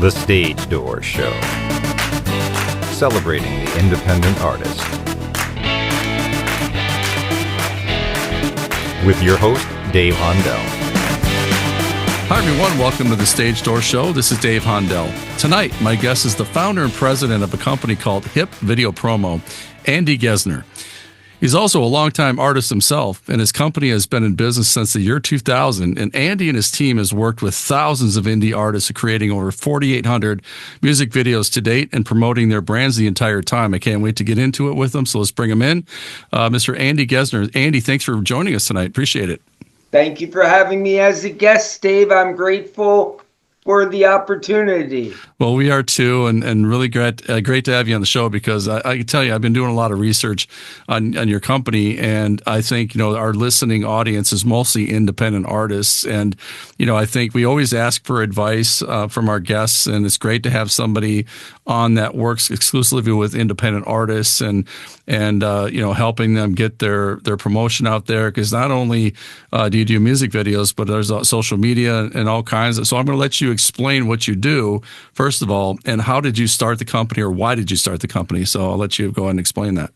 The Stage Door Show, celebrating the independent artist. With your host, Dave Hondell. Hi, everyone. Welcome to the Stage Door Show. This is Dave Hondell. Tonight, my guest is the founder and president of a company called Hip Video Promo, Andy Gesner. He's also a longtime artist himself, and his company has been in business since the year 2000. And Andy and his team has worked with thousands of indie artists, creating over 4,800 music videos to date and promoting their brands the entire time. I can't wait to get into it with them, so let's bring him in. Mr. Andy Gesner. Andy, thanks for joining us tonight. Appreciate it. Thank you for having me as a guest, Dave. I'm grateful for the opportunity. Well, we are too, and really great to have you on the show, because I can tell you, I've been doing a lot of research on your company, and I think, our listening audience is mostly independent artists, and, I think we always ask for advice from our guests, and it's great to have somebody on that works exclusively with independent artists and helping them get their promotion out there, because not only do you do music videos, but there's social media and all kinds of. So I'm going to let you explain what you do, first of all, and how did you start the company, or why did you start the company? So I'll let you go ahead and explain that.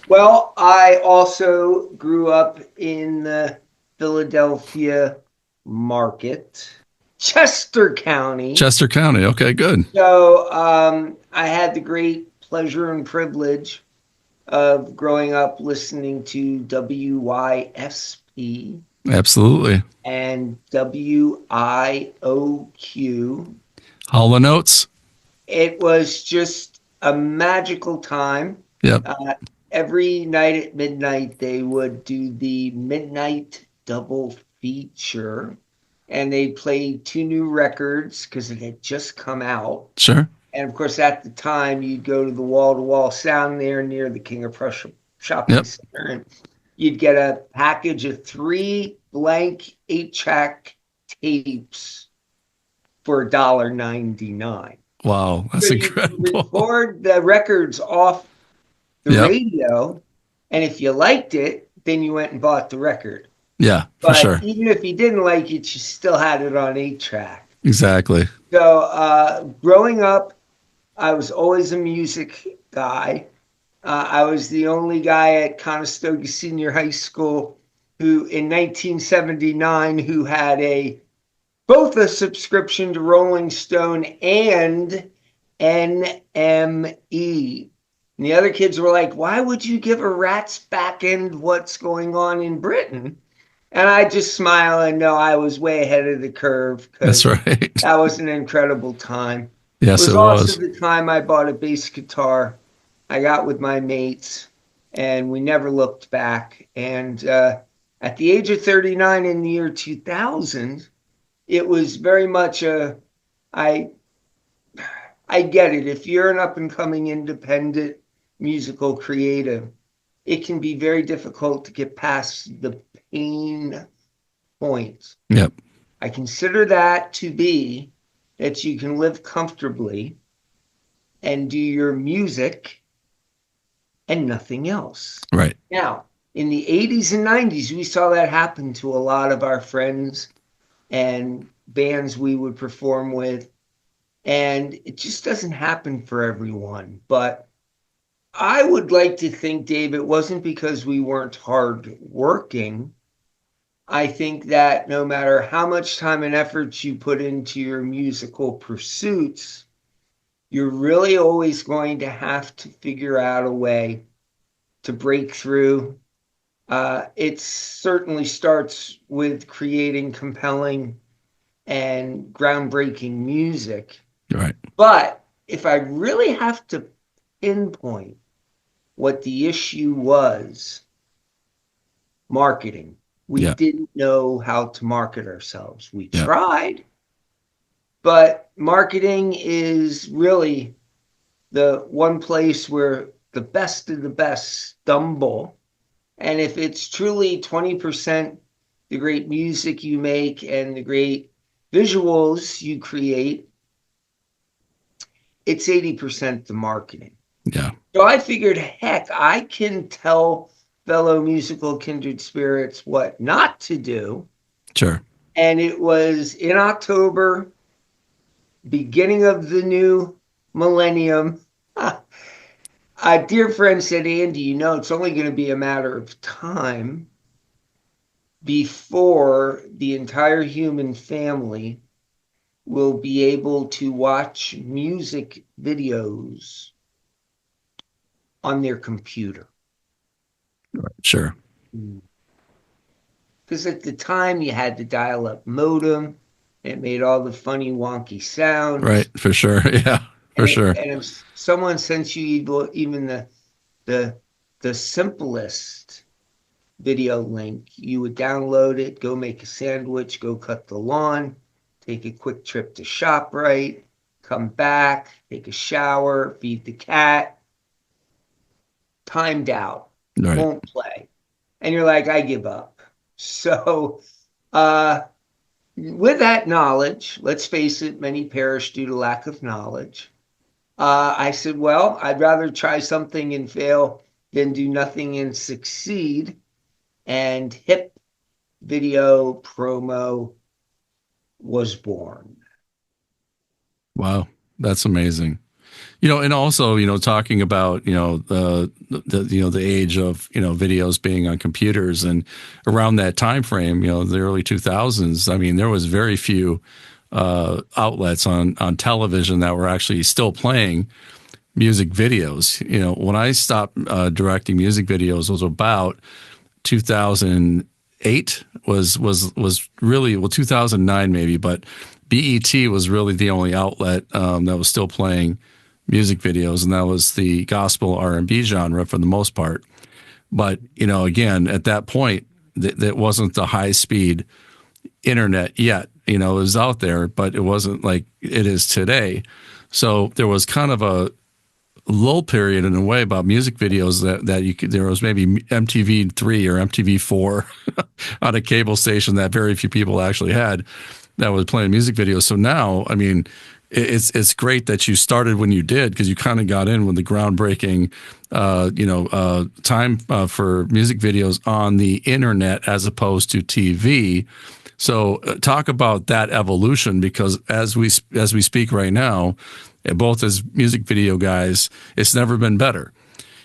Well, I also grew up in the Philadelphia market, Chester County. Chester County, okay, good. So I had the great pleasure and privilege of growing up listening to WYSP. Absolutely. And WIOQ. Hall & Oates. It was just a magical time. Yep. Every night at midnight, they would do the midnight double feature, and they played two new records because it had just come out. Sure. And of course, at the time, you'd go to the wall-to-wall sound there near the King of Prussia Shopping Center, and you'd get a package of 3 blank 8-track tapes for $1.99. Wow, that's so incredible. You record the records off the radio, and if you liked it, then you went and bought the record. Yeah, but for sure. Even if you didn't like it, you still had it on 8-track. Exactly. So growing up, I was always a music guy. I was the only guy at Conestoga Senior High School who, in 1979, who had both a subscription to Rolling Stone and NME. And the other kids were like, why would you give a rat's back end what's going on in Britain? And I just smile and know I was way ahead of the curve. That's right. That was an incredible time. Yes, it was. It was also the time I bought a bass guitar. I got with my mates, and we never looked back. And at the age of 39 in the year 2000, it was very much I get it. If you're an up-and-coming independent musical creative, it can be very difficult to get past the pain points. Yep. I consider that to be that you can live comfortably and do your music and nothing else. Right. Now, in the 80s and 90s, we saw that happen to a lot of our friends and bands we would perform with. And it just doesn't happen for everyone. But I would like to think, Dave, it wasn't because we weren't hard working. I think that no matter how much time and effort you put into your musical pursuits, you're really always going to have to figure out a way to break through. It certainly starts with creating compelling and groundbreaking music. Right. But if I really have to pinpoint what the issue was, marketing. We didn't know how to market ourselves. We tried, but marketing is really the one place where the best of the best stumble. And if it's truly 20% the great music you make and the great visuals you create, it's 80% the marketing. Yeah. So I figured, heck, I can tell fellow musical kindred spirits what not to do. Sure. And it was in October beginning of the new millennium, a dear friend said, Andy, you know, it's only going to be a matter of time before the entire human family will be able to watch music videos on their computer. Sure. Because at the time you had the dial-up modem, it made all the funny wonky sounds. Right. For sure. Yeah. For sure. And if someone sends you even the simplest video link, you would download it, go make a sandwich, go cut the lawn, take a quick trip to ShopRite, come back, take a shower, feed the cat, timed out, Right. won't play. And you're like, I give up. So with that knowledge, let's face it, many perish due to lack of knowledge. I said, well, I'd rather try something and fail than do nothing and succeed. And Hip Video Promo was born. Wow. That's amazing. And also, talking about, the age of, videos being on computers, and around that time frame, the early 2000s, I mean, there was very few outlets on television that were actually still playing music videos. When I stopped directing music videos was about 2008 was really, well, 2009 maybe, but BET was really the only outlet that was still playing music videos, and that was the gospel R&B genre for the most part. But again, at that point, that wasn't the high speed internet yet. It was out there, but it wasn't like it is today. So there was kind of a lull period in a way about music videos that you could. There was maybe MTV3 or MTV4 on a cable station that very few people actually had that was playing music videos. So now, I mean, it's great that you started when you did, because you kind of got in with the groundbreaking, time for music videos on the internet as opposed to TV. So talk about that evolution, because as we speak right now, both as music video guys, it's never been better.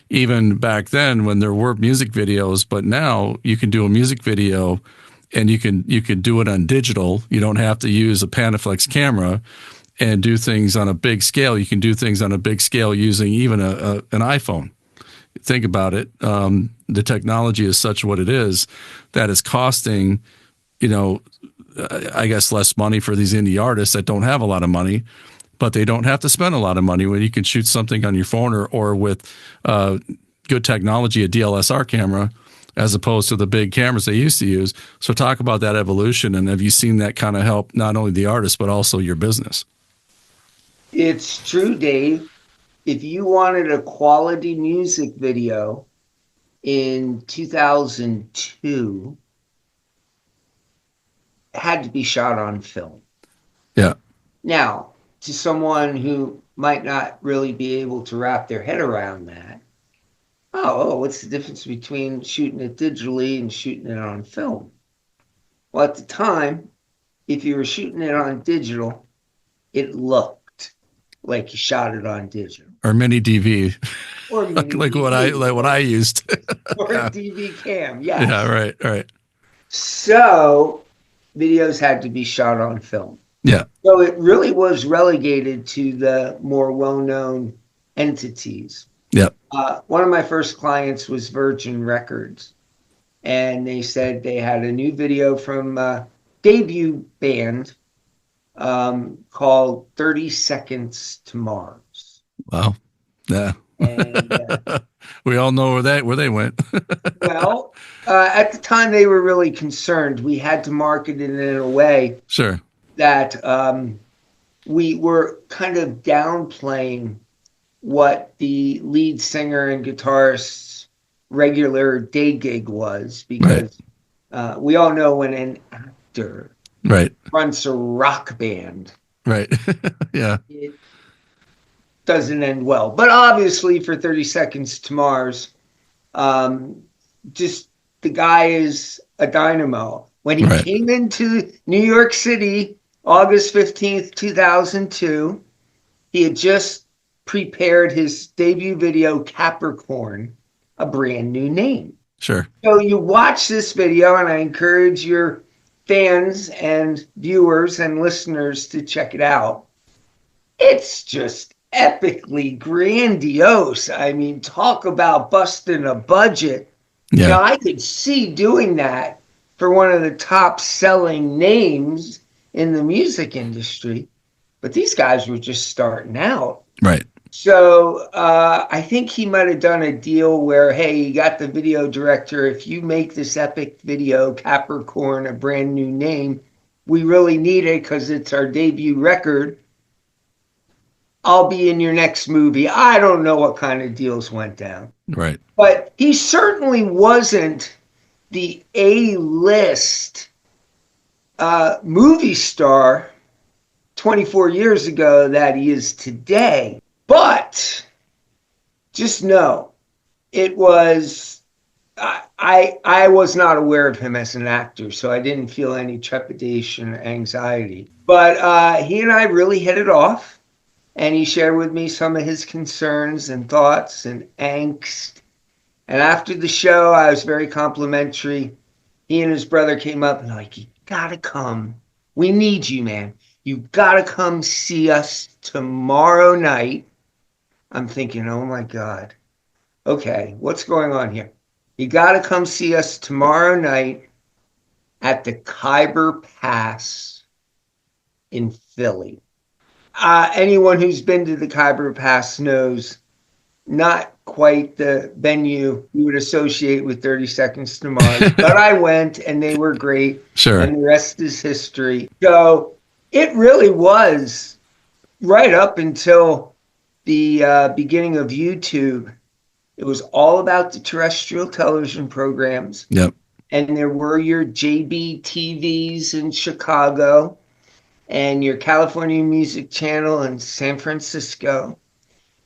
Even back then when there were music videos, but now you can do a music video and you can do it on digital. You don't have to use a Panaflex camera and do things on a big scale. You can do things on a big scale using even an iPhone. Think about it. The technology is such what it is that is costing, I guess, less money for these indie artists that don't have a lot of money, but they don't have to spend a lot of money when you can shoot something on your phone or with good technology, a DSLR camera, as opposed to the big cameras they used to use. So talk about that evolution, and have you seen that kind of help not only the artist, but also your business? It's true, Dave. If you wanted a quality music video in 2002, it had to be shot on film. Yeah. Now, to someone who might not really be able to wrap their head around that, what's the difference between shooting it digitally and shooting it on film? Well, at the time, if you were shooting it on digital, it looked like you shot it on digital. Or mini DV. Or mini like DV. what I used. Or Yeah. a DV cam, yes. Yeah, right. So videos had to be shot on film. Yeah. So it really was relegated to the more well-known entities. Yeah. One of my first clients was Virgin Records, and they said they had a new video from a debut band called 30 Seconds to Mars. Wow. Yeah. And we all know where they went. well, at the time they were really concerned. We had to market it in a way Sure. that we were kind of downplaying what the lead singer and guitarist's regular day gig was, because we all know when an actor fronts a rock band, Yeah, it doesn't end well. But obviously for 30 Seconds to Mars, just the guy is a dynamo. When he came into New York City August 15th, 2002. He had just prepared his debut video, Capricorn, a brand new name. Sure. So you watch this video, and I encourage your fans and viewers and listeners to check it out. It's just epically grandiose. I mean, talk about busting a budget. Yeah. You know, I could see doing that for one of the top selling names in the music industry, but these guys were just starting out. Right. So I think he might have done a deal where, hey, you got the video director. If you make this epic video, Capricorn, a brand new name, we really need it because it's our debut record. I'll be in your next movie. I don't know what kind of deals went down. Right. But he certainly wasn't the A-list movie star 24 years ago that he is today. But just know, it was, I was not aware of him as an actor, so I didn't feel any trepidation or anxiety. But he and I really hit it off. And he shared with me some of his concerns and thoughts and angst. And after the show, I was very complimentary. He and his brother came up and like, you gotta come. We need you, man. You gotta come see us tomorrow night. I'm thinking, oh my God. Okay, what's going on here? You gotta come see us tomorrow night at the Khyber Pass in Philly. Anyone who's been to the Khyber Pass knows not quite the venue you would associate with 30 Seconds to Mars, but I went and they were great. Sure. And the rest is history. So it really was right up until the beginning of YouTube. It was all about the terrestrial television programs. Yep. And there were your JB TVs in Chicago and your California Music Channel in San Francisco.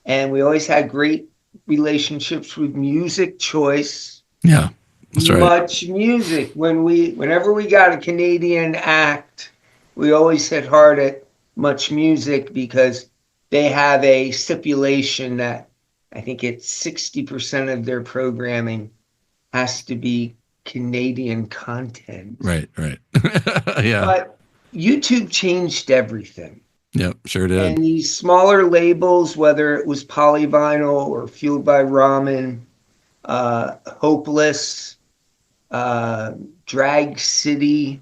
And we always had great relationships with Music Choice. Yeah, that's right. Much music. Whenever we got a Canadian act, we always hit hard at Much Music because they have a stipulation that I think it's 60% of their programming has to be Canadian content. Right. Yeah. But YouTube changed everything. Yep, sure did. And these smaller labels, whether it was Polyvinyl or Fueled by Ramen, Hopeless, Drag City,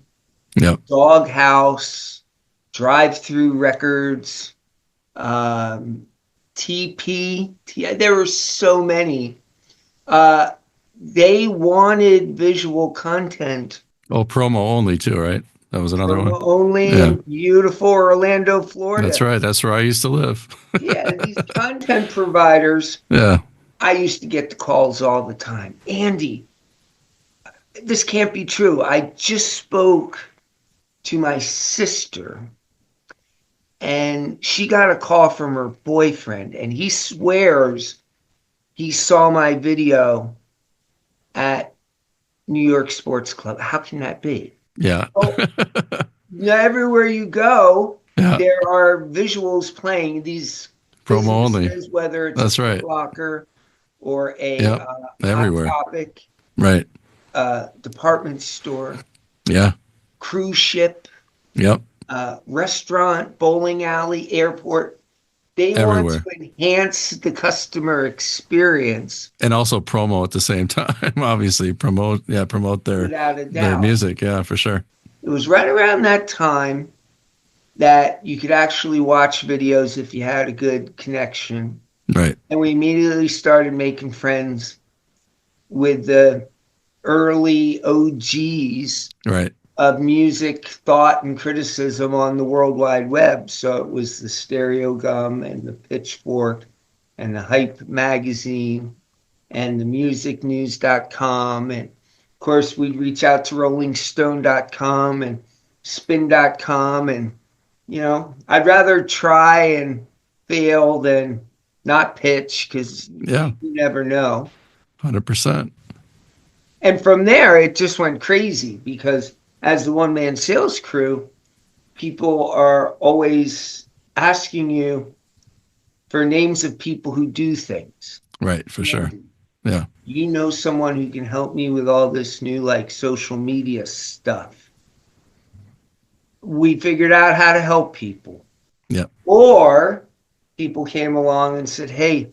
Yep. Doghouse, Drive-Through Records, TP, there were so many. They wanted visual content. Oh, promo only too, right? That was another one. Only in beautiful Orlando, Florida. That's right. That's where I used to live. Yeah, these content providers. Yeah. I used to get the calls all the time. Andy, this can't be true. I just spoke to my sister, and she got a call from her boyfriend, and he swears he saw my video at New York Sports Club. How can that be? Yeah. Everywhere you go, Yeah. there are visuals playing these Promo only. businesses, whether it's That's a right. Locker or a Yep. Everywhere. Hot Topic, Right. department store, Yeah. cruise ship, Yep. restaurant, bowling alley, airport. They Everywhere. want to enhance the customer experience. And also promo at the same time. Obviously, promote their Without a their doubt. music. Yeah, for sure. It was right around that time that you could actually watch videos if you had a good connection. Right. And we immediately started making friends with the early OGs Right. of music, thought, and criticism on the World Wide Web. So it was the Stereo Gum and the Pitchfork and the Hype magazine and the musicnews.com. And of course, we'd reach out to rollingstone.com and spin.com. And, you know, I'd rather try and fail than not pitch because Yeah. you never know. 100%. And from there, it just went crazy because as the one-man sales crew, people are always asking you for names of people who do things. Right, for sure. And Yeah. you know someone who can help me with all this new like social media stuff. We figured out how to help people. Yeah. Or people came along and said, hey,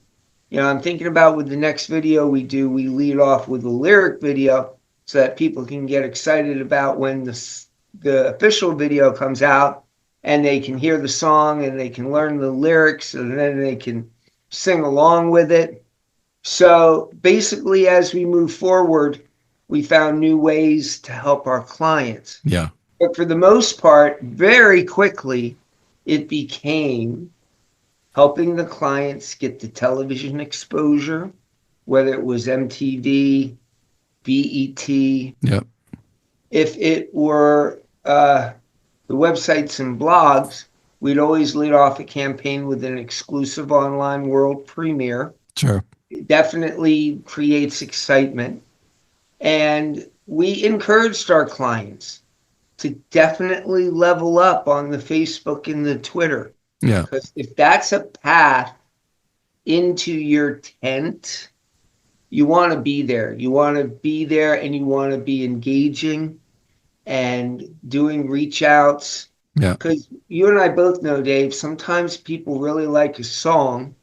I'm thinking about with the next video we do, we lead off with a lyric video so that people can get excited about when the official video comes out and they can hear the song and they can learn the lyrics and then they can sing along with it. So basically, as we move forward, we found new ways to help our clients. Yeah. But for the most part, very quickly, it became helping the clients get the television exposure, whether it was MTV, BET. Yep. If it were the websites and blogs, we'd always lead off a campaign with an exclusive online world premiere. Sure. It definitely creates excitement. And we encouraged our clients to definitely level up on the Facebook and the Twitter. Yeah. Because if that's a path into your tent, you want to be there. You want to be there and you want to be engaging and doing reach outs. Yeah. Because you and I both know, Dave, sometimes people really like a song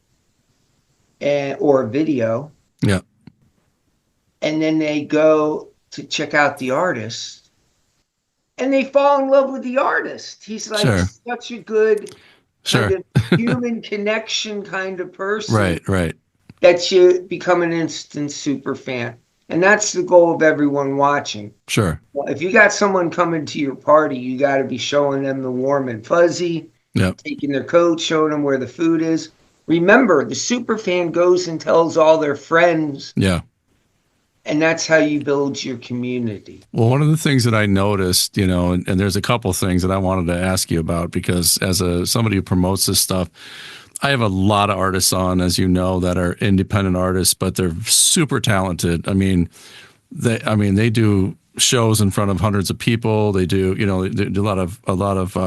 or a video, Yeah. and then they go to check out the artist and they fall in love with the artist. He's like Sure. such a good Sure. kind of human connection kind of person. Right. Right. That you become an instant super fan. And that's the goal of everyone watching. Sure. Well, if you got someone coming to your party, you got to be showing them the warm and fuzzy, Yep. taking their coat, showing them where the food is. Remember, the super fan goes and tells all their friends, Yeah. and that's how you build your community. Well, one of the things that I noticed, and there's a couple things that I wanted to ask you about, because as somebody who promotes this stuff, I have a lot of artists on, as you know, that are independent artists, but they're super talented. I mean, they do shows in front of hundreds of people. They do, they do a lot of,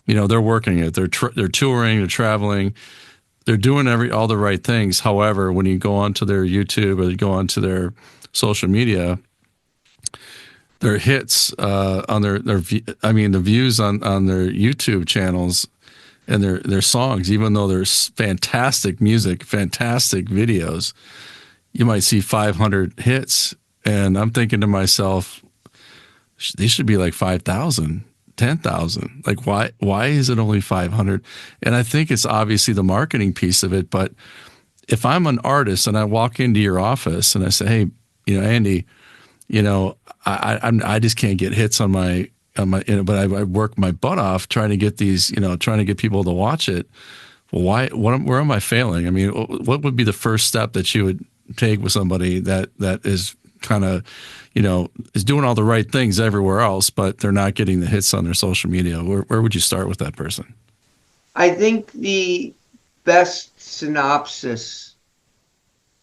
they're working it. They're touring, they're traveling, they're doing all the right things. However, when you go onto their YouTube or you go onto their social media, their hits on the views on their YouTube channels and their songs, even though there's fantastic music, fantastic videos, you might see 500 hits. And I'm thinking to myself, they should be like 5,000, 10,000. Like, why is it only 500? And I think it's obviously the marketing piece of it. But if I'm an artist and I walk into your office and I say, hey, Andy, I just can't get hits on my, but I work my butt off trying to get these, trying to get people to watch it. Well, where am I failing? I mean, what would be the first step that you would take with somebody that is kind of, is doing all the right things everywhere else, but they're not getting the hits on their social media? Where would you start with that person? I think the best synopsis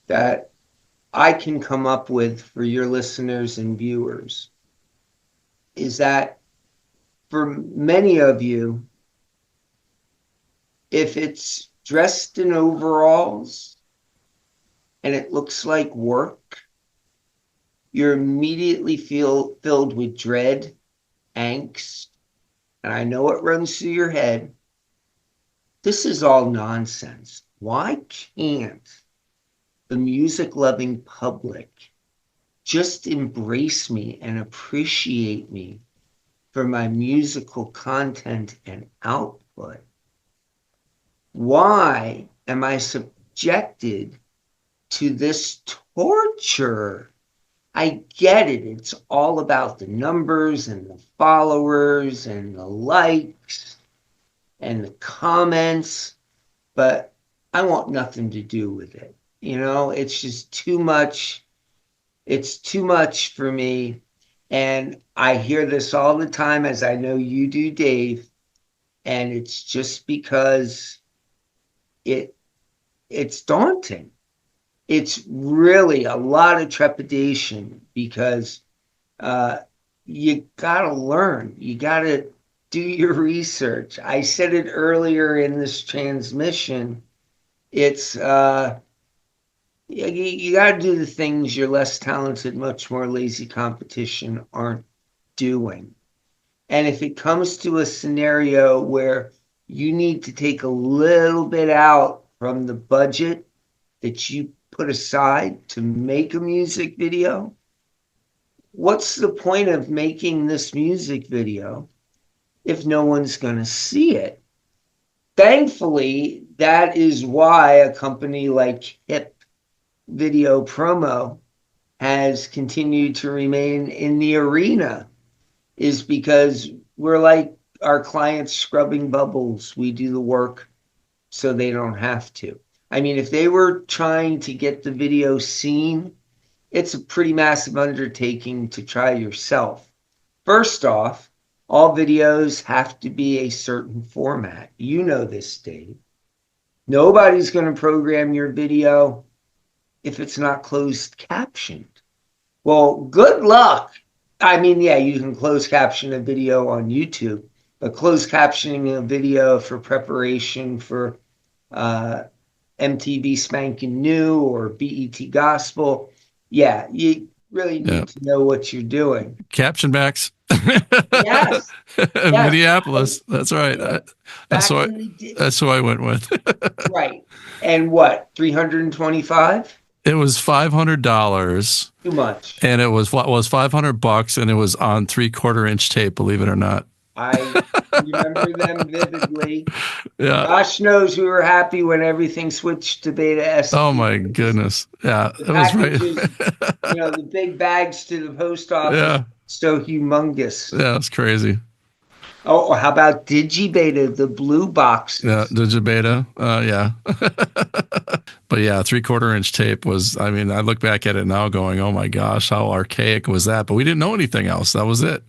that I can come up with for your listeners and viewers is that for many of you, if it's dressed in overalls and it looks like work, you immediately feel filled with dread, angst, and I know it runs through your head. This is all nonsense. Why can't the music-loving public just embrace me and appreciate me for my musical content and output? Why am I subjected to this torture? I get it. It's all about the numbers and the followers and the likes and the comments, but I want nothing to do with it. It's just too much. It's too much for me. And I hear this all the time, as I know you do, Dave. And it's just because it's daunting. It's really a lot of trepidation because you got to learn. You got to do your research. I said it earlier in this transmission. It's you got to do the things your less talented, much more lazy competition aren't doing. And if it comes to a scenario where you need to take a little bit out from the budget that you put aside to make a music video, what's the point of making this music video if no one's going to see it? Thankfully, that is why a company like Hip Video Promo has continued to remain in the arena, is because we're like our clients scrubbing bubbles. We do the work so they don't have to. I mean, if they were trying to get the video seen, it's a pretty massive undertaking to try yourself. First off, all videos have to be a certain format. You know this, Dave. Nobody's going to program your video if it's not closed captioned. Well, good luck. I mean, yeah, you can close caption a video on YouTube, but closed captioning a video for preparation for MTV Spankin' New or BET Gospel, yeah, you really need to know what you're doing. Caption backs. Yes. Minneapolis. That's right. That's who I went with. Right. And what, 325? It was $500. Too much. And it was $500, and it was on 3/4 inch tape, believe it or not. I remember them vividly. Yeah. Gosh knows we were happy when everything switched to Beta S. Oh my goodness. Yeah. It was right. The big bags to the post office. Yeah. So humongous. Yeah, it's crazy. Oh, how about Digibeta, the blue boxes? Yeah, Digibeta. Yeah. But yeah, 3/4 inch tape was, I mean, I look back at it now going, oh my gosh, how archaic was that? But we didn't know anything else. That was it.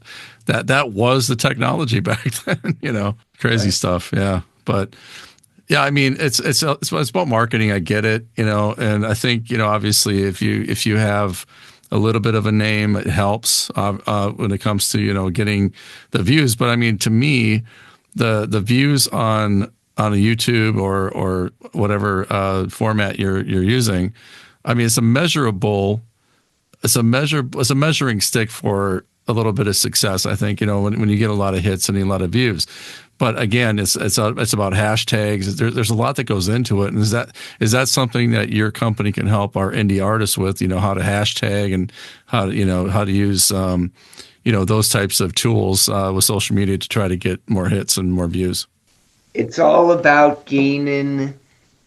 That was the technology back then, crazy stuff. Yeah. But yeah, I mean, it's about marketing. I get it, and I think, obviously if you have a little bit of a name, it helps when it comes to, getting the views. But I mean, to me, the views on a YouTube or whatever format you're using, I mean, it's a measuring stick for a little bit of success. I think, when you get a lot of hits and a lot of views. But again, it's about hashtags. There's a lot that goes into it. And is that something that your company can help our indie artists with? How to hashtag and how to use those types of tools with social media to try to get more hits and more views. It's all about gaining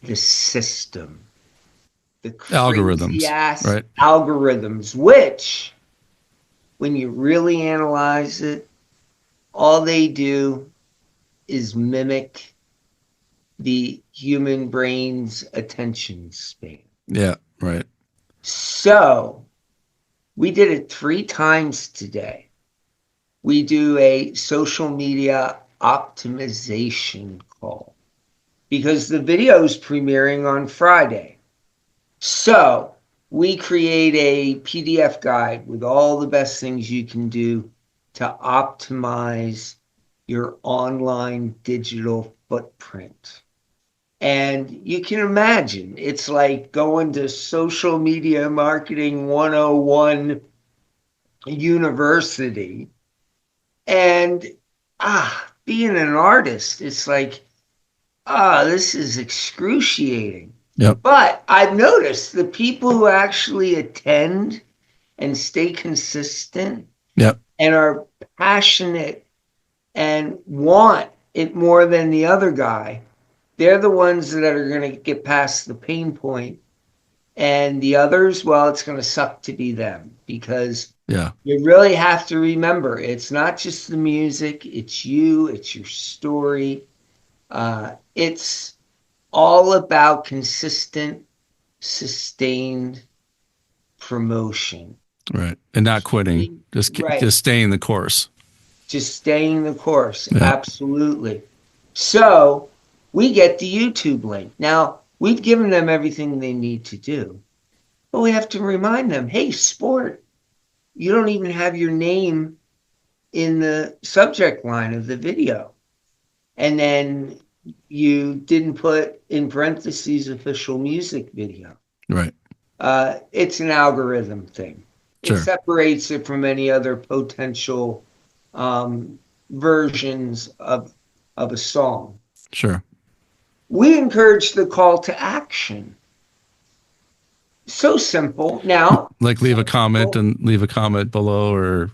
the system, the algorithms, right? Algorithms, which, when you really analyze it, all they do is mimic the human brain's attention span. Yeah, right. So we did it 3 times today. We do a social media optimization call because the video is premiering on Friday. So we create a PDF guide with all the best things you can do to optimize your online digital footprint. And you can imagine, it's like going to social media marketing 101 university. And being an artist, it's like, this is excruciating. Yep. But I've noticed the people who actually attend and stay consistent, yep, and are passionate and want it more than the other guy, they're the ones that are going to get past the pain point. And the others, well, it's going to suck to be them, because you really have to remember, it's not just the music, it's you, it's your story. It's all about consistent, sustained promotion. Right. And not quitting, just staying the course. Just staying the course. Yeah. Absolutely. So we get the YouTube link. Now, we've given them everything they need to do, but we have to remind them, hey, sport, you don't even have your name in the subject line of the video. And then you didn't put in parentheses official music video. Right. It's an algorithm thing. It Sure. separates it from any other potential versions of a song. Sure. We encourage the call to action. So simple. Now, Like leave a comment and leave a comment below, or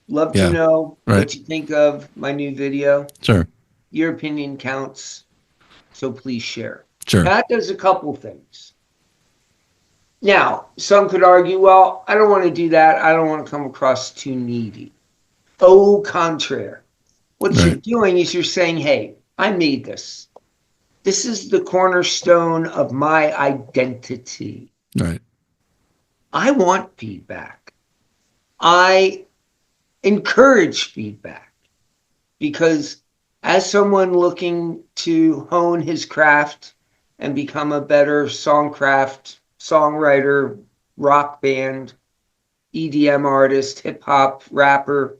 love to yeah. know Right. what you think of my new video. Sure. Your opinion counts, so please share. Sure. That does a couple things. Now, some could argue, well, I don't want to do that. I don't want to come across too needy. Au contraire. What you're Right. doing is you're saying, hey, I made this. This is the cornerstone of my identity. Right. I want feedback. I encourage feedback because as someone looking to hone his craft and become a better songwriter, rock band, EDM artist, hip hop rapper,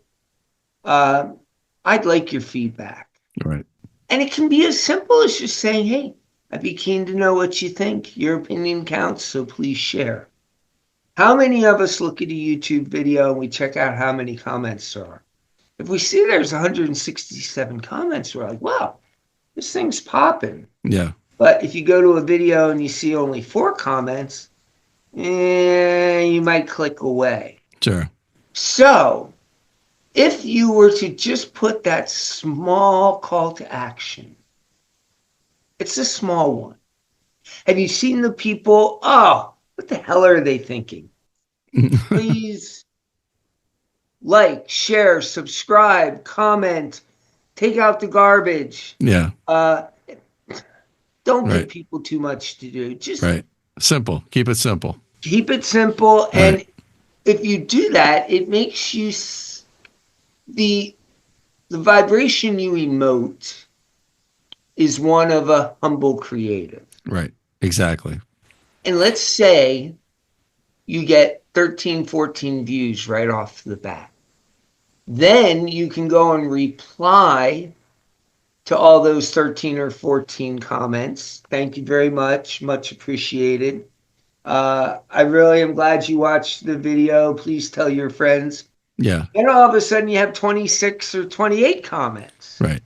I'd like your feedback. Right. And it can be as simple as just saying, hey, I'd be keen to know what you think. Your opinion counts, so please share. How many of us look at a YouTube video and we check out how many comments there are? If we see there's 167 comments, we're like, wow, this thing's popping. Yeah. But if you go to a video and you see only 4 comments, you might click away. Sure. So if you were to just put that small call to action, it's a small one. Have you seen the people? Oh, what the hell are they thinking? Please like, share, subscribe, comment, take out the garbage. Yeah. Don't give Right. people too much to do. Just Right. Simple. Keep it simple. keep it simple. And Right. if you do that, it makes you the vibration you emote is one of a humble creative. Right. Exactly. And let's say you get 13, 14 views right off the bat. Then you can go and reply to all those 13 or 14 comments. Thank you very much. Much appreciated. I really am glad you watched the video. Please tell your friends. Yeah. And all of a sudden you have 26 or 28 comments. Right.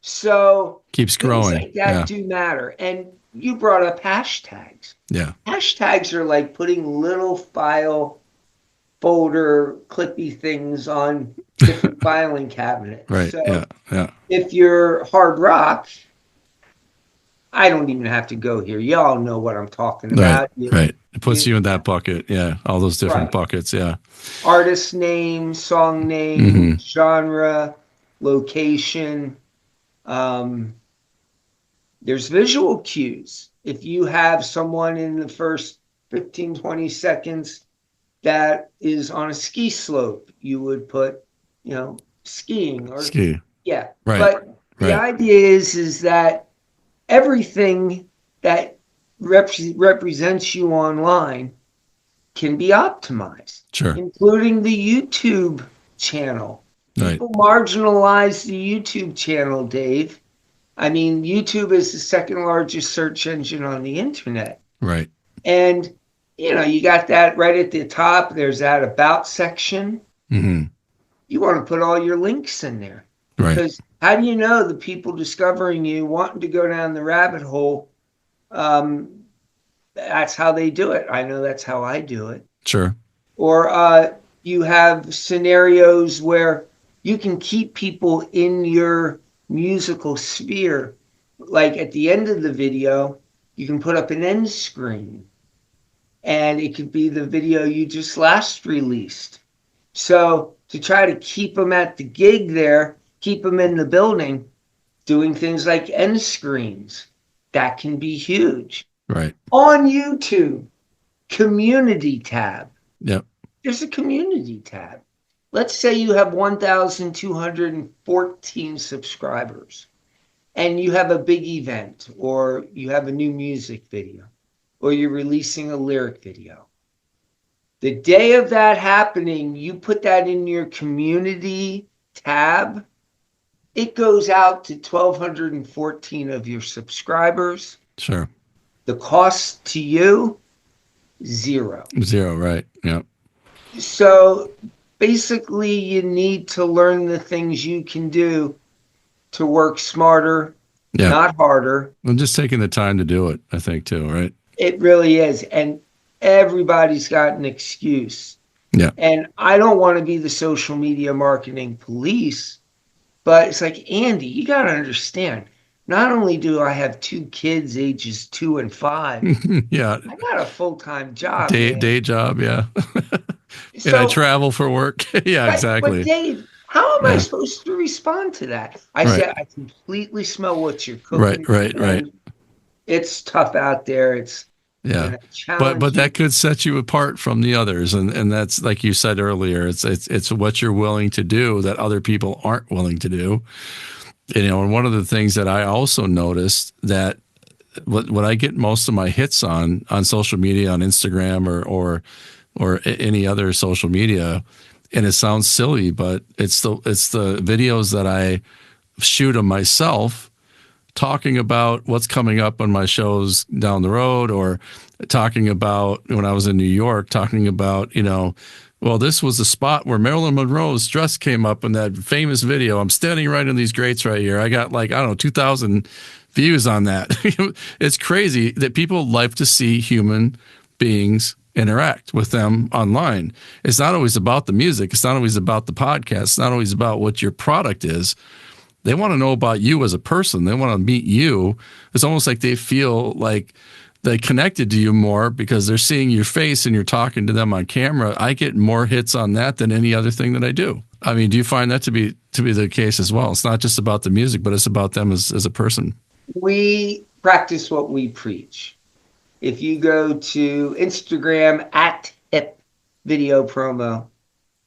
So Keeps things growing. like that Yeah. do matter. And you brought up hashtags. Yeah. Hashtags are like putting little file folder clippy things on different filing cabinets. Right. So Yeah. Yeah. if you're hard rock, I don't even have to go here. Y'all know what I'm talking about. Right. Right. It puts you in that bucket. Yeah. All those different Right. buckets. Yeah. Artist name, song name, Mhm. genre, location. There's visual cues. If you have someone in the first 15, 20 seconds that is on a ski slope, you would put, skiing or Ski. yeah. Right. But the Right. idea is that everything that represents you online can be optimized, Sure. including the YouTube channel. Right. People marginalize the YouTube channel, Dave. I mean, YouTube is the second largest search engine on the internet. Right. And, you got that right at the top. There's that about section. Hmm. You want to put all your links in there. Right. Because how do you know the people discovering you, wanting to go down the rabbit hole, that's how they do it. I know that's how I do it. Sure. Or you have scenarios where you can keep people in your musical sphere. Like at the end of the video, you can put up an end screen. And it could be the video you just last released. So to try to keep them at the gig there, keep them in the building, doing things like end screens, that can be huge. Right. On YouTube, community tab. Yep. There's a community tab. Let's say you have 1,214 subscribers and you have a big event or you have a new music video or you're releasing a lyric video. The day of that happening, you put that in your community tab, it goes out to 1,214 of your subscribers. Sure. The cost to you, zero. Zero, right. Yeah. So basically, you need to learn the things you can do to work smarter, Yeah. not harder. I'm just taking the time to do it, I think, too, right? It really is. And everybody's got an excuse. Yeah. And I don't want to be the social media marketing police, but it's like, Andy, you got to understand, not only do I have two kids ages 2 and 5, Yeah. I got a full-time job, Day man. job, yeah. And I So, travel for work. Yeah, but exactly. Dave, how am I Yeah. supposed to respond to that? I Right. said, I completely smell what you're Right, cooking, right, right. and it's tough out there. It's Yeah. gonna But challenge that you. could set you apart from the others. And that's like you said earlier, it's what you're willing to do that other people aren't willing to do. And one of the things that I also noticed that what I get most of my hits on social media, on Instagram or any other social media, and it sounds silly, but it's the videos that I shoot of myself talking about what's coming up on my shows down the road, or talking about when I was in New York, talking about, well, this was the spot where Marilyn Monroe's dress came up in that famous video. I'm standing right in these grates right here. I got 2,000 views on that. It's crazy that people like to see human beings interact with them online. It's not always about the music. It's not always about the podcast. It's not always about what your product is. They want to know about you as a person. They want to meet you. It's almost like they feel like they connected to you more because they're seeing your face and you're talking to them on camera. I get more hits on that than any other thing that I do. I mean, do you find that to be the case as well? It's not just about the music, but it's about them as a person. We practice what we preach. If you go to Instagram at hip video promo,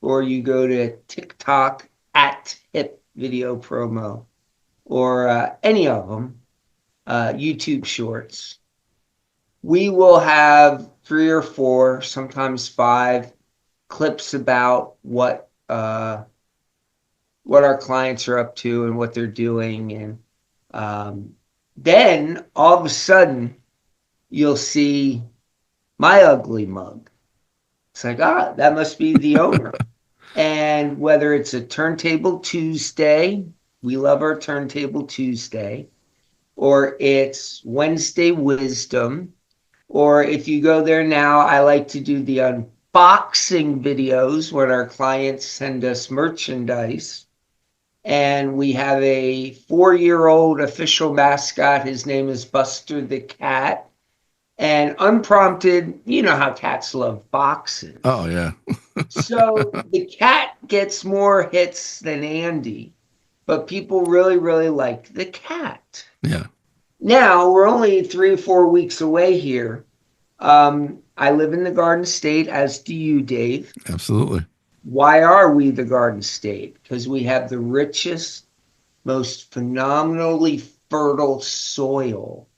or you go to TikTok at hip video promo, or any of them, YouTube shorts, we will have 3 or 4, sometimes 5 clips about what our clients are up to and what they're doing. And then all of a sudden, you'll see my ugly mug. It's like, that must be the owner. And whether it's a Turntable Tuesday, we love our Turntable Tuesday, or it's Wednesday Wisdom, or if you go there now, I like to do the unboxing videos when our clients send us merchandise. And we have a 4-year-old official mascot. His name is Buster the Cat. And unprompted, you know how cats love boxes. Oh, yeah. So the cat gets more hits than Andy, but people really, really like the cat. Yeah. Now, we're only 3 or 4 weeks away here. I live in the Garden State, as do you, Dave. Absolutely. Why are we the Garden State? Because we have the richest, most phenomenally fertile soil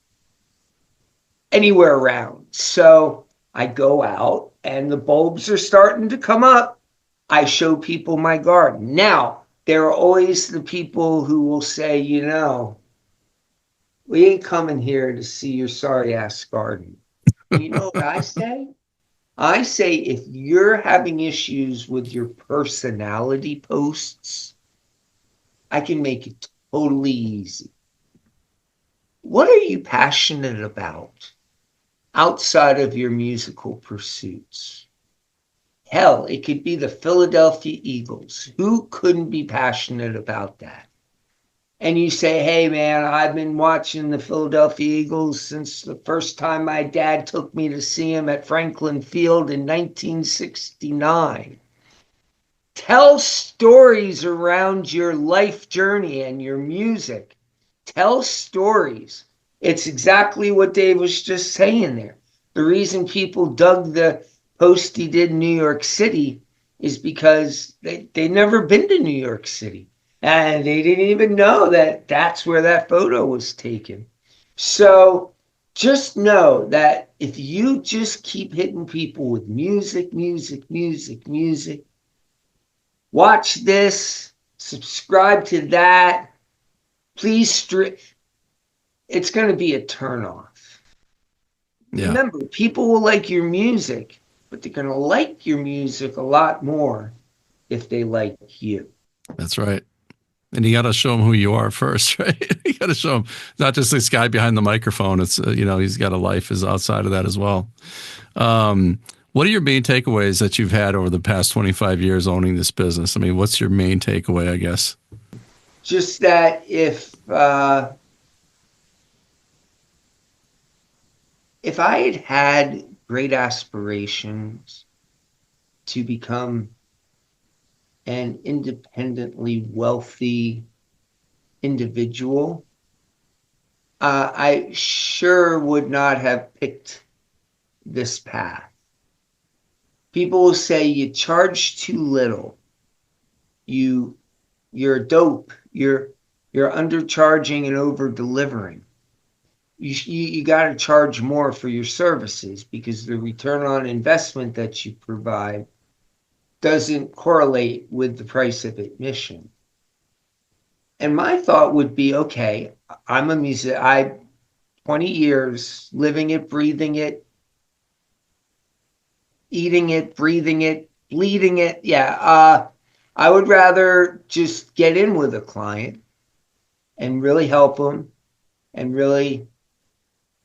anywhere around. So I go out and the bulbs are starting to come up. I show people my garden. Now, there are always the people who will say, we ain't coming here to see your sorry ass garden. And you know what I say? I say, if you're having issues with your personality posts, I can make it totally easy. What are you passionate about outside of your musical pursuits? Hell, it could be the Philadelphia Eagles. Who couldn't be passionate about that? And you say, hey, man, I've been watching the Philadelphia Eagles since the first time my dad took me to see him at Franklin Field in 1969. Tell stories around your life journey and your music. Tell stories. It's exactly what Dave was just saying there. The reason people dug the post he did in New York City is because they'd never been to New York City. And they didn't even know that that's where that photo was taken. So just know that if you just keep hitting people with music, watch this. subscribe to that. Please, it's going to be a turnoff. Yeah, Remember, people will like your music, but they're going to like your music a lot more if they like you. that's right. And you got to show them who you are first, right? You got to show them not just this guy behind the microphone. It's he's got a life is outside of that as well. What are your main takeaways that you've had over the past 25 years owning this business? I mean, what's your main takeaway, I guess? Just that if I had had great aspirations to become an independently wealthy individual, I sure would not have picked this path. People will say you charge too little. You're dope. You're undercharging and over delivering. You got to charge more for your services because the return on investment that you provide doesn't correlate with the price of admission. And my thought would be, okay, I'm a musician. 20 years living it, breathing it, eating it, breathing it, bleeding it. Yeah, I would rather just get in with a client and really help them and really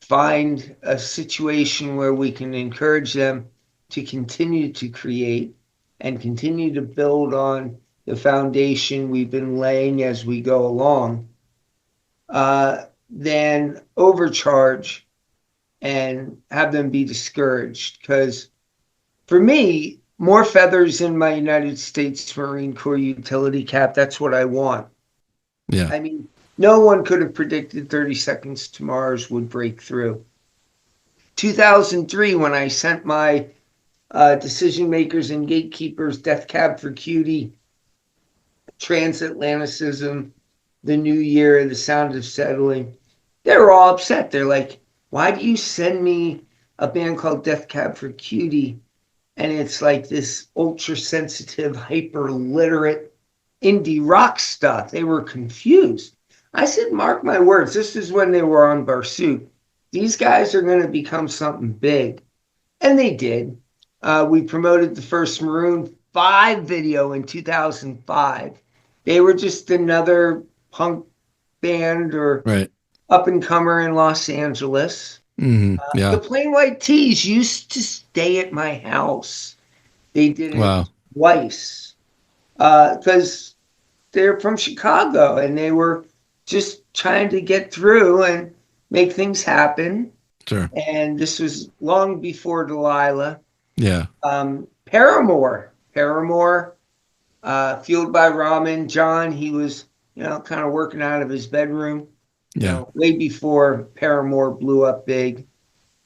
find a situation where we can encourage them to continue to create and continue to build on the foundation we've been laying as we go along, than overcharge and have them be discouraged. Because for me, more feathers in my United States Marine Corps utility cap, that's what I want. Yeah. I mean, no one could have predicted 30 Seconds to Mars would break through. 2003, when I sent my Decision Makers and Gatekeepers, Death Cab for Cutie, Transatlanticism, The New Year, The Sound of Settling, they were all upset. They're like, why do you send me a band called Death Cab for Cutie? And it's like this ultra sensitive, hyper literate indie rock stuff. They were confused. I said, mark my words, this is when they were on Barsook. These guys are going to become something big. And they did. We promoted the first Maroon 5 video in 2005. They were just another punk band or Right. up and comer in Los Angeles. Yeah. The Plain White Tees used to stay at my house. They did it Wow. twice because they're from Chicago and they were just trying to get through and make things happen. Sure. And this was long before Delilah. Yeah. Paramore, fueled by Ramen John. He was, kind of working out of his bedroom. Yeah. Way before Paramore blew up big.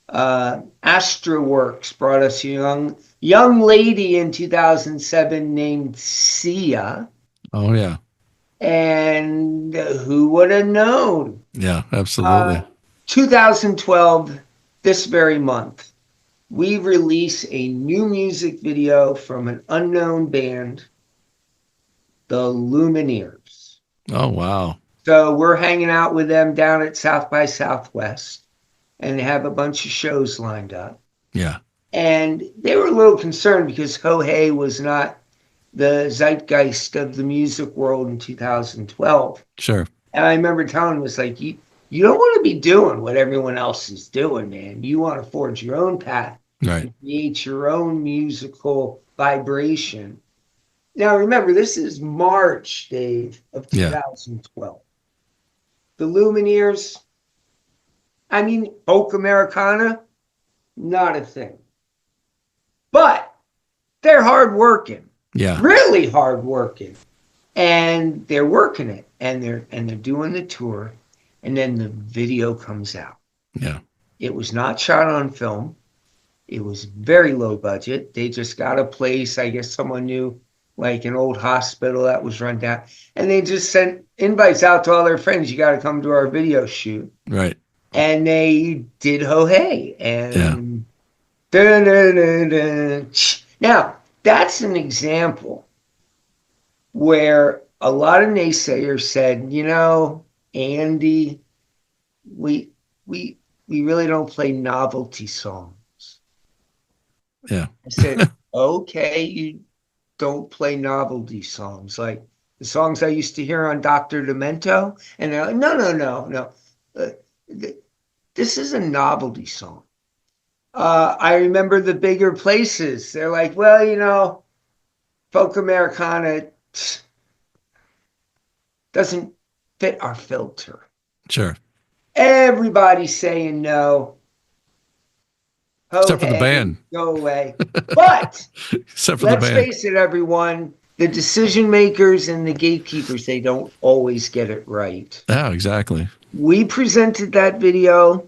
Astroworks brought us a young lady in 2007 named Sia. Oh, yeah. And who would have known? Yeah, absolutely. 2012, this very month, we release a new music video from an unknown band, the Lumineers. Oh, wow. So we're hanging out with them down at South by Southwest, and they have a bunch of shows lined up. Yeah. And they were a little concerned because Ho Hey was not the zeitgeist of the music world in 2012. Sure. And I remember telling them, it's like, you don't want to be doing what everyone else is doing, man. You want to forge your own path. Right. And create your own musical vibration. Now, remember, this is March, Dave, of 2012. The Lumineers, I mean, folk Americana, not a thing. But they're hardworking. Yeah. Really hardworking. And they're working it. And they're doing the tour. And then the video comes out. Yeah. It was not shot on film. It was very low budget. They just got a place. I guess someone knew, like an old hospital that was run down. And they just sent invites out to all their friends. You got to come to our video shoot. Right. And they did Ho Hey. And now, that's an example where a lot of naysayers said, Andy, we we we really don't play novelty songs. Yeah. I said, okay, you don't play novelty songs like the songs I used to hear on Dr. Demento. And they're like, no, no, no, no. Uh, this is a novelty song. I remember the bigger places. They're like, well, folk Americana doesn't fit our filter. Sure. Everybody's saying no. Ho Except for the hey, band. go away. But Except for the let's band. face it, everyone, the decision makers and the gatekeepers, they don't always get it right. Yeah, exactly. We presented that video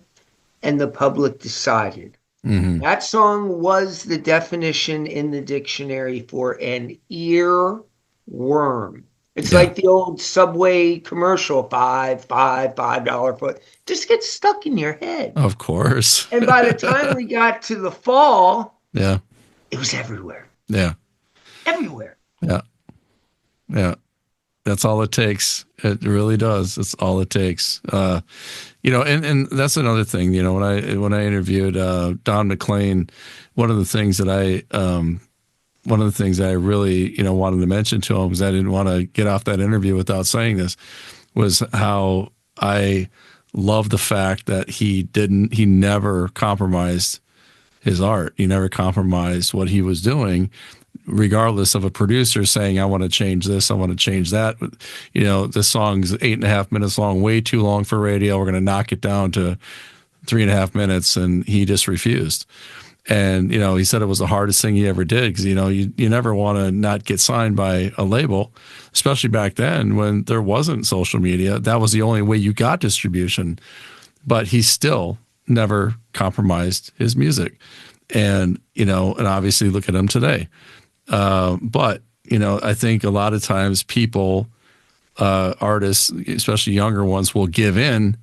and the public decided. Mm-hmm. That song was the definition in the dictionary for an earworm. It's Yeah. like the old Subway commercial, $5 foot. Just gets stuck in your head. Of course. And by the time we got to the fall, Yeah. it was everywhere. Yeah. Everywhere. Yeah. Yeah. That's all it takes. It really does. That's all it takes. And that's another thing, when I interviewed Don McLean, one of the things that I really, wanted to mention to him, because I didn't want to get off that interview without saying this, was how I love the fact that he never compromised his art. He never compromised what he was doing, regardless of a producer saying, I want to change this, I want to change that. This song's 8.5 minutes long, way too long for radio. We're going to knock it down to 3.5 minutes. And he just refused. And, he said it was the hardest thing he ever did because, you never want to not get signed by a label, especially back then when there wasn't social media. That was the only way you got distribution. But he still never compromised his music. And, and obviously look at him today. But, I think a lot of times people, artists, especially younger ones, will give in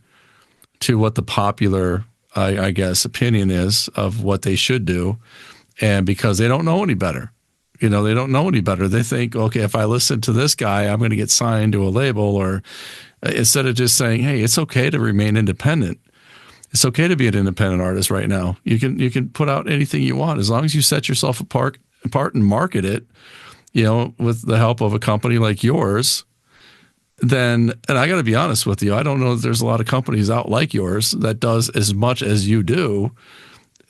to what the popular I guess, opinion is of what they should do. And because they don't know any better, they don't know any better. They think, okay, if I listen to this guy, I'm going to get signed to a label, or instead of just saying, hey, it's okay to remain independent. It's okay to be an independent artist right now. You can put out anything you want as long as you set yourself apart and market it, with the help of a company like yours. And I got to be honest with you, I don't know if there's a lot of companies out like yours that does as much as you do.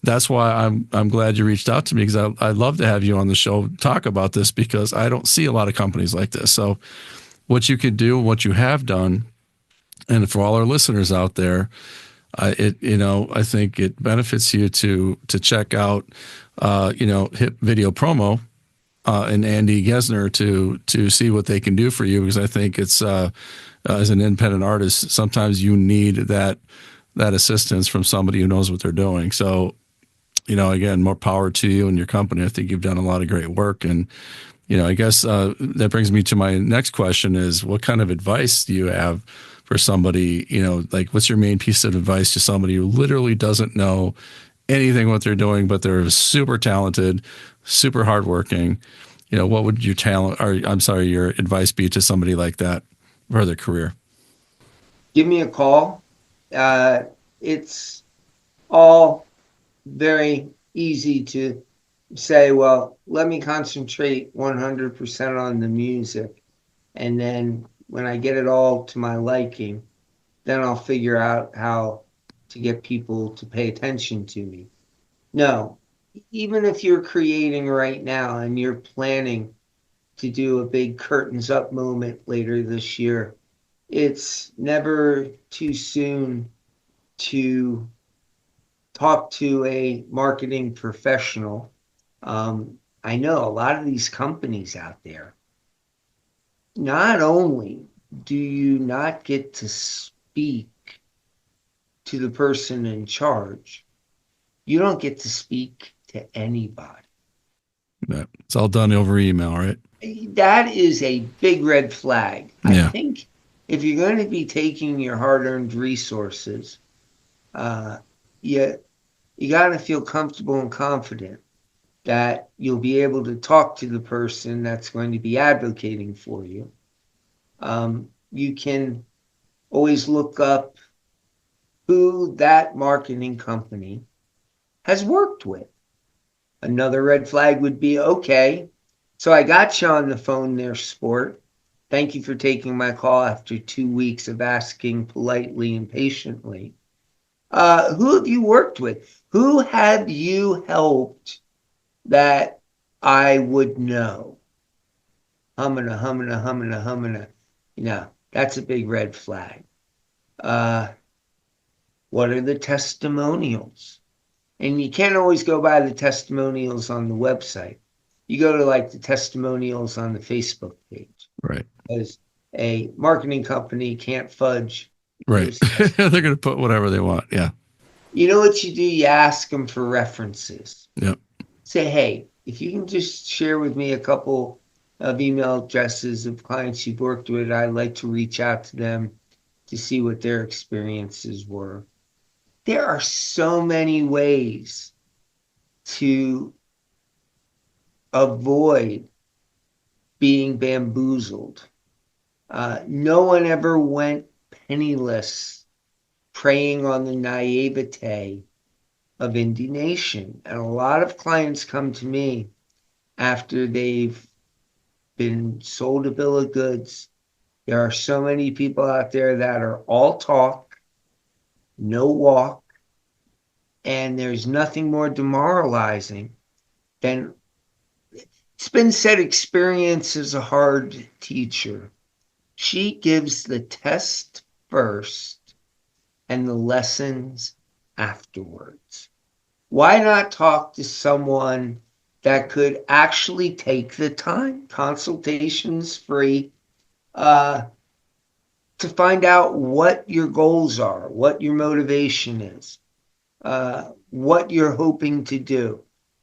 That's why I'm glad you reached out to me, because I'd love to have you on the show talk about this, because I don't see a lot of companies like this. So what you can do, what you have done, and for all our listeners out there, I think it benefits you to check out, Hit Video Promo. And Andy Gesner to see what they can do for you, because I think it's as an independent artist, sometimes you need that assistance from somebody who knows what they're doing. So, again, more power to you and your company. I think you've done a lot of great work, and I guess that brings me to my next question: is what kind of advice do you have for somebody? Like, what's your main piece of advice to somebody who literally doesn't know anything what they're doing, but they're super talented, super hardworking? What would your your advice be to somebody like that for their career? Give me a call. It's all very easy to say, well, let me concentrate 100% on the music. And then when I get it all to my liking, then I'll figure out how to get people to pay attention to me. No, even if you're creating right now and you're planning to do a big curtains up moment later this year, it's never too soon to talk to a marketing professional. I know a lot of these companies out there, not only do you not get to speak to the person in charge, you don't get to speak to anybody. It's all done over email, right? That is a big red flag. Yeah. I think if you're going to be taking your hard-earned resources, you got to feel comfortable and confident that you'll be able to talk to the person that's going to be advocating for you. You can always look up who that marketing company has worked with. Another red flag would be, okay, so I got you on the phone there, sport. Thank you for taking my call after 2 weeks of asking politely and patiently. Who have you worked with? Who have you helped that I would know? Hummina, hummina, hummina, hummina. That's a big red flag. Uh, what are the testimonials? And you can't always go by the testimonials on the website. You go to like the testimonials on the Facebook page. Right. Because a marketing company can't fudge Right. those They're going to put whatever they want. Yeah. You know what you do? You ask them for references. Yep. Say, hey, if you can just share with me a couple of email addresses of clients you've worked with, I'd like to reach out to them to see what their experiences were. There are so many ways to avoid being bamboozled. No one ever went penniless preying on the naivete of Indie Nation. And a lot of clients come to me after they've been sold a bill of goods. There are so many people out there that are all talk, no walk, and there's nothing more demoralizing than it's been said experience is a hard teacher. She gives the test first and the lessons afterwards. Why not talk to someone that could actually take the time? Consultations free, to find out what your goals are, what your motivation is, what you're hoping to do.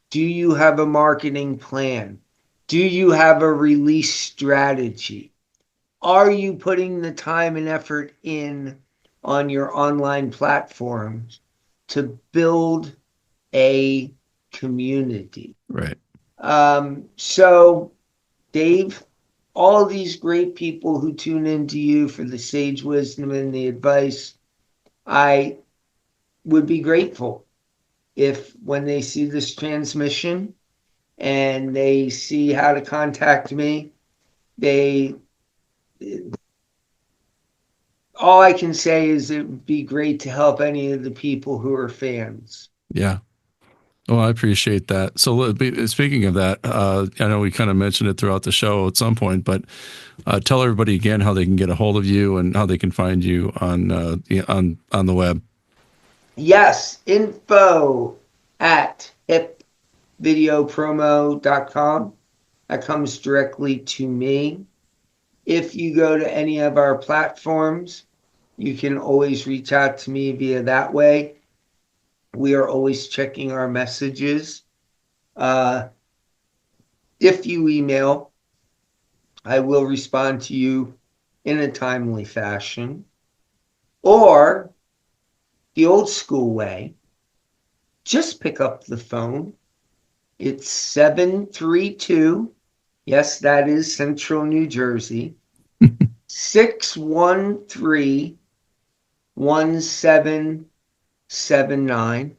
Do you have a marketing plan? Do you have a release strategy? Are you putting the time and effort in on your online platforms to build a community? Right. So, Dave, all these great people who tune into you for the sage wisdom and the advice, I would be grateful if when they see this transmission and they see how to contact me, they all I can say is it would be great to help any of the people who are fans. Yeah. Well, I appreciate that. So, speaking of that, I know we kind of mentioned it throughout the show at some point, but tell everybody again how they can get a hold of you and how they can find you on on the web. Yes, info at hipvideopromo.com. That comes directly to me. If you go to any of our platforms, you can always reach out to me via that way. We are always checking our messages. If you email, I will respond to you in a timely fashion. Or the old school way, just pick up the phone. It's 732. Yes, that is Central New Jersey. 613-1779.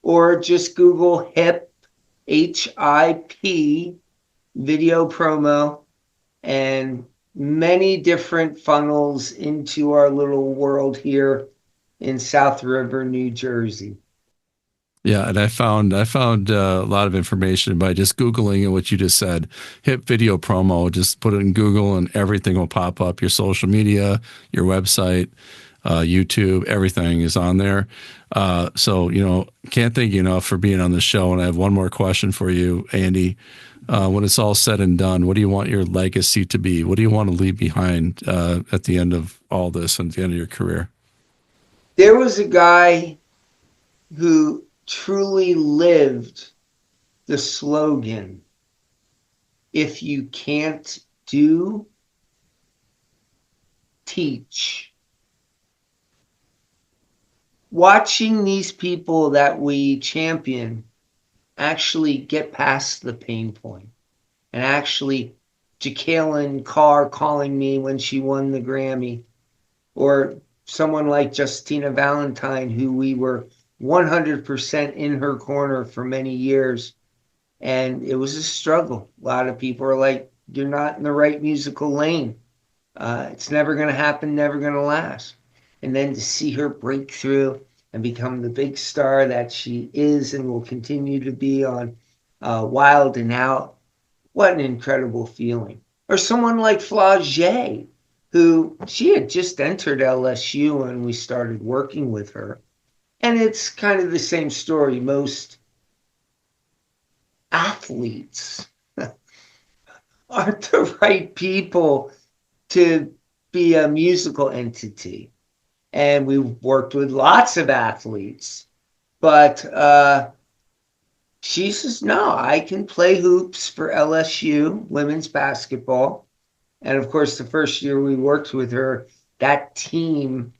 Or just Google HIP, HIP, video promo, and many different funnels into our little world here in South River, New Jersey. Yeah, and I found a lot of information by just Googling what you just said. Hip video promo. Just put it in Google, and everything will pop up. Your social media, your website, YouTube, everything is on there. So can't thank you enough for being on the show. And I have one more question for you, Andy. When it's all said and done, what do you want your legacy to be? What do you want to leave behind at the end of all this and at the end of your career? There was a guy who truly lived the slogan, if you can't do, teach. Watching these people that we champion actually get past the pain point and actually Jacqueline Carr calling me when she won the Grammy, or someone like Justina Valentine, who we were 100% in her corner for many years. And it was a struggle. A lot of people are like, you're not in the right musical lane. It's never going to happen, never going to last. And then to see her break through and become the big star that she is and will continue to be on Wild and Out, what an incredible feeling. Or someone like Flau'jae, who she had just entered LSU when we started working with her. And it's kind of the same story. Most athletes aren't the right people to be a musical entity. And we've worked with lots of athletes, but she says, no, I can play hoops for LSU women's basketball. And of course, the first year we worked with her, that team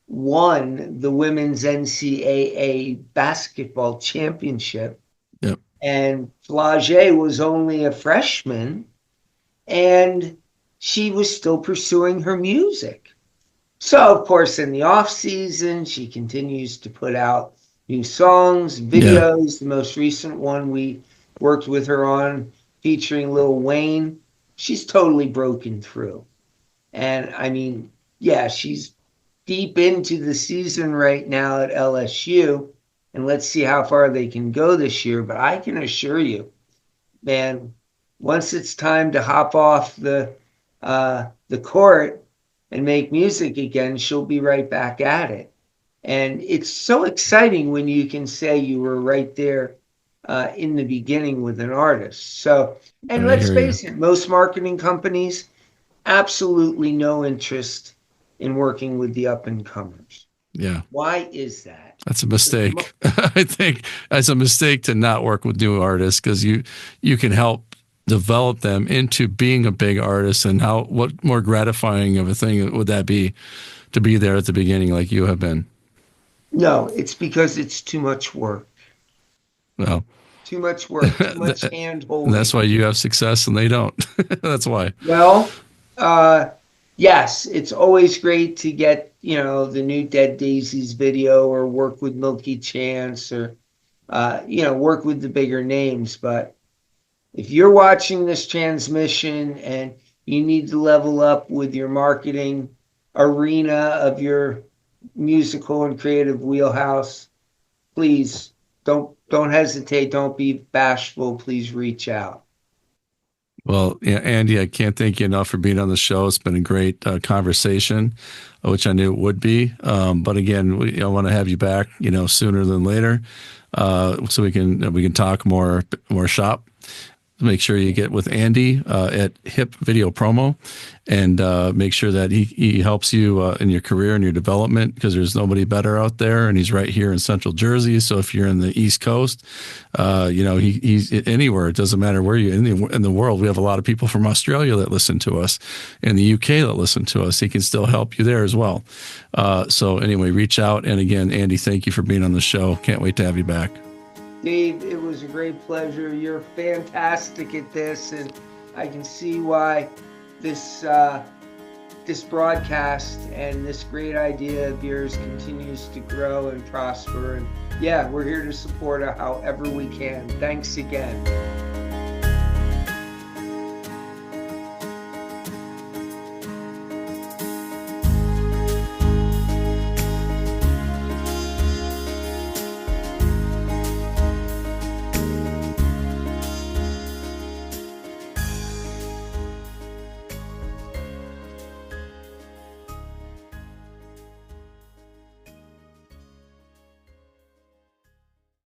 won the women's NCAA basketball championship. Yep. And Flau'jae was only a freshman, and she was still pursuing her music. So, of course, in the off season, she continues to put out new songs, videos. Yeah. The most recent one we worked with her on, featuring Lil Wayne, she's totally broken through. And I mean, yeah, she's deep into the season right now at LSU, and let's see how far they can go this year. But I can assure you, man, once it's time to hop off the court and make music again, she'll be right back at it. And it's so exciting when you can say you were right there in the beginning with an artist. So, and let's face it, most marketing companies, absolutely no interest in working with the up-and-comers. Yeah. Why is that? That's a mistake. I think that's a mistake to not work with new artists, because you can help develop them into being a big artist. And what more gratifying of a thing would that be to be there at the beginning like you have been? No, it's because it's too much work. Well, too much work, too much hand-holding. That's why you have success and they don't. That's why. Well, yes, it's always great to get, the new Dead Daisies video, or work with Milky Chance, or, work with the bigger names. But if you're watching this transmission and you need to level up with your marketing arena of your musical and creative wheelhouse, please don't hesitate. Don't be bashful. Please reach out. Well, yeah, Andy, I can't thank you enough for being on the show. It's been a great conversation, which I knew it would be. But again, I want to have you back, sooner than later, so we can talk more shop. Make sure you get with Andy at Hip Video Promo, and make sure that he helps you in your career and your development, because there's nobody better out there, and he's right here in Central Jersey. So if you're in the East Coast, he's anywhere. It doesn't matter where you're in the world. We have a lot of people from Australia that listen to us, and the UK that listen to us. He can still help you there as well. So anyway, reach out. And again, Andy, thank you for being on the show. Can't wait to have you back. Dave, it was a great pleasure. You're fantastic at this, and I can see why this broadcast and this great idea of yours continues to grow and prosper. And yeah, we're here to support it however we can. Thanks again.